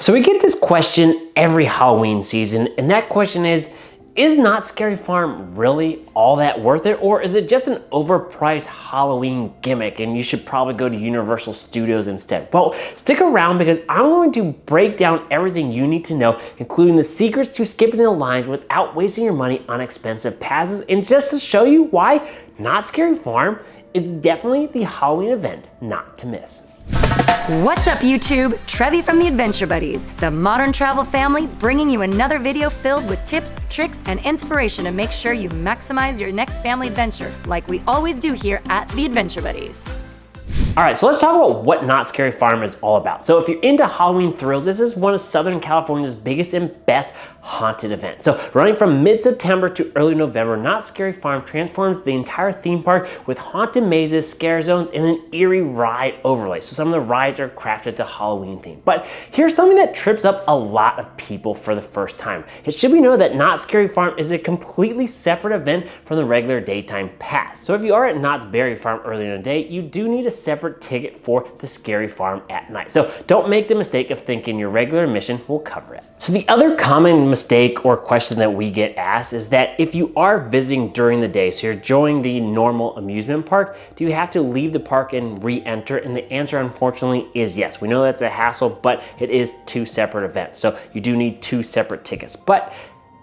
So we get this question every Halloween season, and that question is Knott's Scary Farm really all that worth it, or is it just an overpriced Halloween gimmick and you should probably go to Universal Studios instead? Well, stick around because I'm going to break down everything you need to know, including the secrets to skipping the lines without wasting your money on expensive passes, and just to show you why Knott's Scary Farm is definitely the Halloween event not to miss. What's up, YouTube? Trevi from the Adventure Buddies, the modern travel family, bringing you another video filled with tips, tricks, and inspiration to make sure you maximize your next family adventure, like we always do here at the Adventure Buddies. All right, so let's talk about what Knott's Scary Farm is all about. So if you're into Halloween thrills, this is one of Southern California's biggest and best haunted events. So running from mid-September to early November, Knott's Scary Farm transforms the entire theme park with haunted mazes, scare zones, and an eerie ride overlay. So some of the rides are crafted to Halloween theme. But here's something that trips up a lot of people for the first time. It should be known that Knott's Scary Farm is a completely separate event from the regular daytime pass. So if you are at Knott's Berry Farm early in the day, you do need a separate ticket for the Scary Farm at night. So don't make the mistake of thinking your regular admission will cover it. So the other common mistake or question that we get asked is that if you are visiting during the day, so you're joining the normal amusement park, do you have to leave the park and re-enter? And the answer, unfortunately, is yes. We know that's a hassle, but it is two separate events. So you do need two separate tickets. But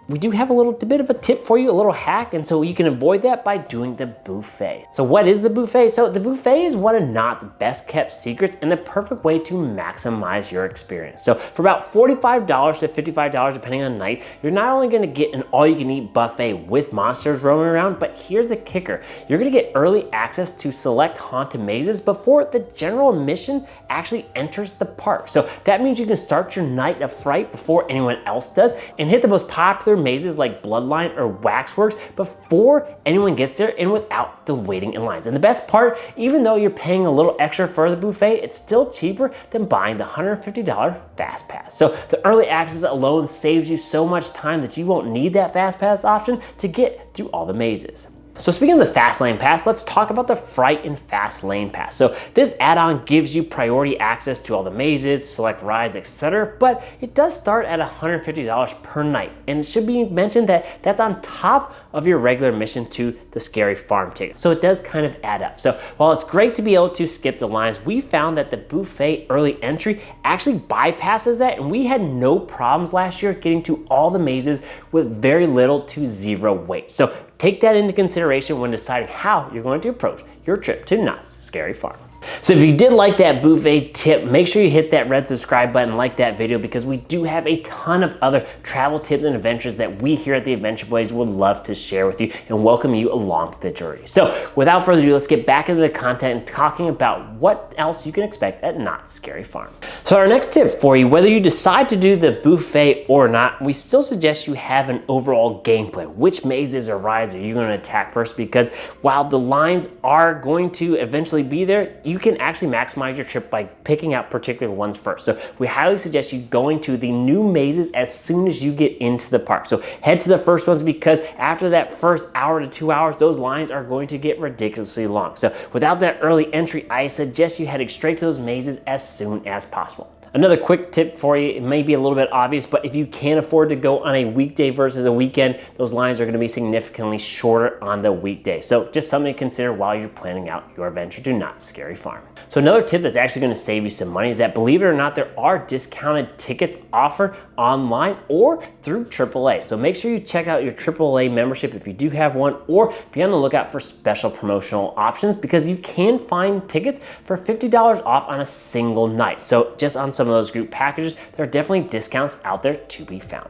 we do have a little bit of a tip for you, a little hack, and so you can avoid that by doing the buffet. So what is the buffet? So the buffet is one of Knott's best kept secrets and the perfect way to maximize your experience. So for about $45 to $55, depending on the night, you're not only gonna get an all-you-can-eat buffet with monsters roaming around, but here's the kicker. You're gonna get early access to select haunted mazes before the general admission actually enters the park. So that means you can start your night of fright before anyone else does and hit the most popular mazes like Bloodline or Waxworks before anyone gets there and without the waiting in lines. And the best part, even though you're paying a little extra for the buffet, it's still cheaper than buying the $150 Fast Pass. So the early access alone saves you so much time that you won't need that Fast Pass option to get through all the mazes. So speaking of the Fast Lane Pass, let's talk about the Fright and Fast Lane Pass. So this add-on gives you priority access to all the mazes, select rides, etc. But it does start at $150 per night. And it should be mentioned that that's on top of your regular admission to the Scary Farm ticket. So it does kind of add up. So while it's great to be able to skip the lines, we found that the buffet early entry actually bypasses that, and we had no problems last year getting to all the mazes with very little to zero wait. So take that into consideration when deciding how you're going to approach your trip to Knott's Scary Farm. So if you did like that buffet tip, make sure you hit that red subscribe button and like that video, because we do have a ton of other travel tips and adventures that we here at the Adventure Buddies would love to share with you and welcome you along the journey. So without further ado, let's get back into the content and talking about what else you can expect at Knott's Scary Farm. So our next tip for you, whether you decide to do the buffet or not, we still suggest you have an overall game plan. Which mazes or rides are you going to attack first? Because while the lines are going to eventually be there, you can actually maximize your trip by picking out particular ones first. So we highly suggest you going to the new mazes as soon as you get into the park. So head to the first ones, because after that first hour to 2 hours, those lines are going to get ridiculously long. So without that early entry, I suggest you heading straight to those mazes as soon as possible. Another quick tip for you, it may be a little bit obvious, but if you can't afford to go on a weekday versus a weekend, those lines are going to be significantly shorter on the weekday. So just something to consider while you're planning out your adventure to Knott's Scary Farm. So another tip that's actually going to save you some money is that, believe it or not, there are discounted tickets offered online or through AAA. So make sure you check out your AAA membership if you do have one, or be on the lookout for special promotional options, because you can find tickets for $50 off on a single night. So just on some of those group packages, there are definitely discounts out there to be found.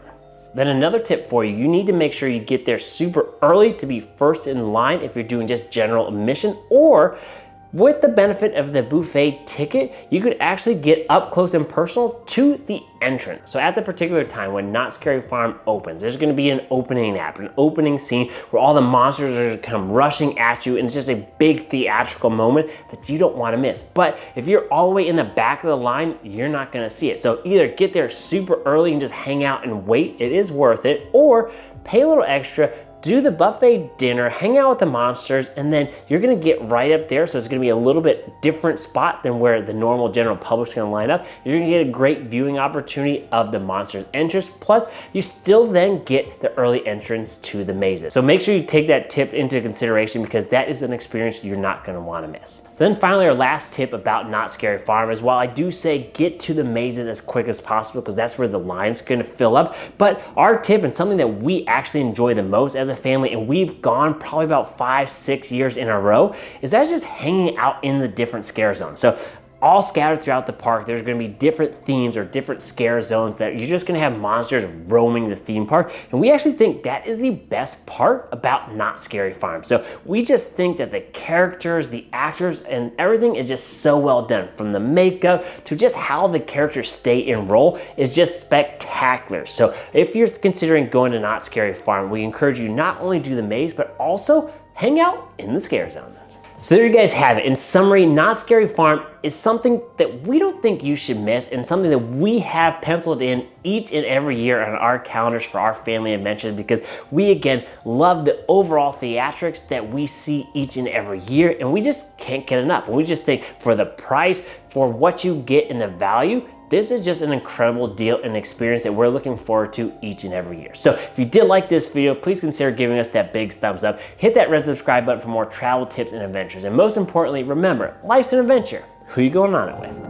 Then another tip for you, you need to make sure you get there super early to be first in line if you're doing just general admission, or with the benefit of the buffet ticket, you could actually get up close and personal to the entrance. So at the particular time when Knott's Scary Farm opens, there's going to be an opening act, an opening scene where all the monsters are going to come rushing at you, and it's just a big theatrical moment that you don't want to miss. But if you're all the way in the back of the line, you're not going to see it. So either get there super early and just hang out and wait, it is worth it, or pay a little extra, do the buffet dinner, hang out with the monsters, and then you're gonna get right up there. So it's gonna be a little bit different spot than where the normal general public's gonna line up. You're gonna get a great viewing opportunity of the monsters entrance. Plus, you still then get the early entrance to the mazes. So make sure you take that tip into consideration because that is an experience you're not gonna wanna miss. So then finally, our last tip about Knott's Scary Farm is while I do say get to the mazes as quick as possible because that's where the line's gonna fill up, but our tip and something that we actually enjoy the most as a family, and we've gone probably about 5-6 years in a row, is that just hanging out in the different scare zones. So all scattered throughout the park, there's gonna be different themes or different scare zones that you're just gonna have monsters roaming the theme park. And we actually think that is the best part about Knott's Scary Farm. So we just think that the characters, the actors, and everything is just so well done. From the makeup to just how the characters stay in role is just spectacular. So if you're considering going to Knott's Scary Farm, we encourage you not only do the maze, but also hang out in the scare zone. So there you guys have it. In summary, Knott's Scary Farm is something that we don't think you should miss and something that we have penciled in each and every year on our calendars for our family adventures because we, again, love the overall theatrics that we see each and every year and we just can't get enough. And we just think for the price, for what you get and the value, this is just an incredible deal and experience that we're looking forward to each and every year. So if you did like this video, please consider giving us that big thumbs up. Hit that red subscribe button for more travel tips and adventures. And most importantly, remember, life's an adventure. Who you going on it with?